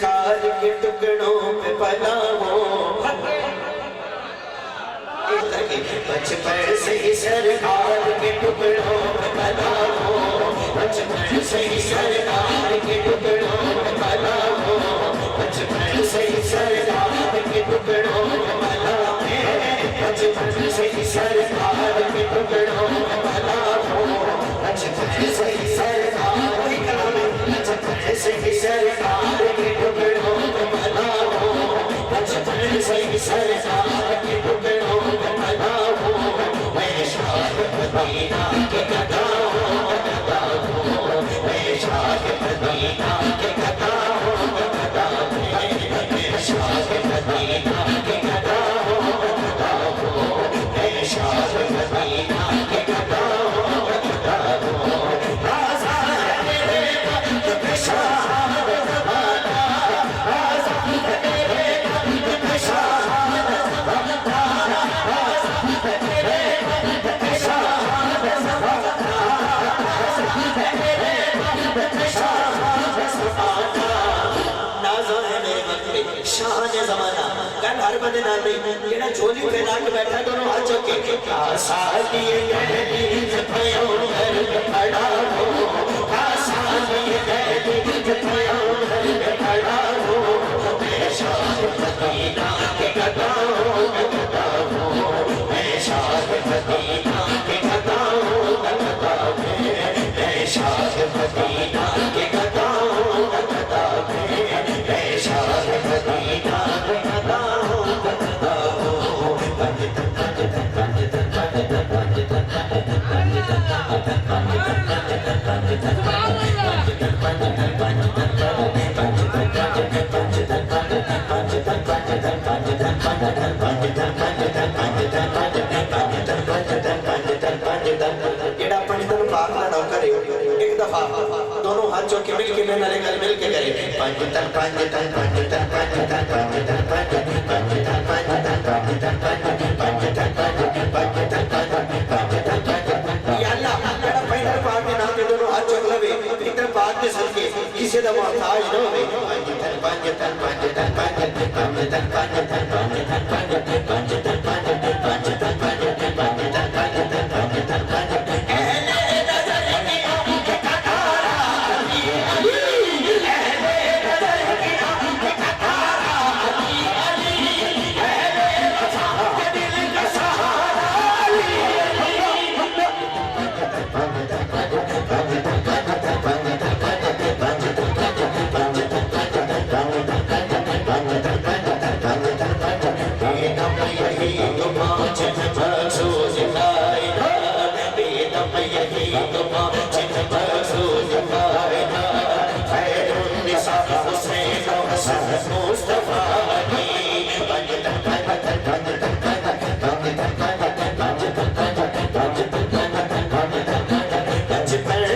सरकार के टुकड़ों पे पला हो, बचपन से ही सरकार के टुकड़ों पे पला हो, बचपन से ही सरकार के टुकड़ों पे पला हो, बचपन से ही सरकार के टुकड़ों पे पला है, बचपन से ही सरकार के टुकड़ों पे पला हो, बचपन से ही सरकार से ही सरकार के टुकड़ों पे पला हो, बचपन से ही सरकार के टुकड़ों पे पला हो, मैं शाह मदीना के गदा हूँ, गदा हूँ, मैं शाह मदीना के गदा हूँ, गदा हूँ, मैं शाह मदीना के गदा हूँ, गदा हूँ, मैं शाह मदीना के गदा हूँ, गदा हूँ, शान ज़माना कल हर बंदे नाल नहीं जेड़ा झोली फैला के बैठा दोनों हाथ चौके आसादी गहरी भयो घर खड़ा हो, आसादी गहरी भयो घर खड़ा हो, मैं शाह मदीना के गदा हूँ, गदा हूँ, मैं शाह मदीना के गदा हूँ, गदा हूँ, मैं शाह मदीना के गदा हूँ, गदा हूँ, मैं शाह मदीना के गदा हूँ, गदा हूँ, जेड़ा अपनी तरफ पाक ना ना करे एक दफा दोनों हाथ जोड़ के मिल के मेरे नाले गल मिल के करे पंज तन पंज तन पंज तन पंज तन पंज तन पंज तन पंज तन पंज तन पंज तन पंज तन पंज तन पंज तन या अल्लाह जेड़ा पैदल पाक के नाम पे दोनों हाथ जोड़ लवे इधर पाक के सदके किसी दा मोहताज न होवे पंज तन पंज तन पंज तन पंज तन पंज तन पंज तन पंज तन पंज तन पंज तन पंज तन पंज तन पंज तन पंज तन पंज तन पंज तन पंज बचपन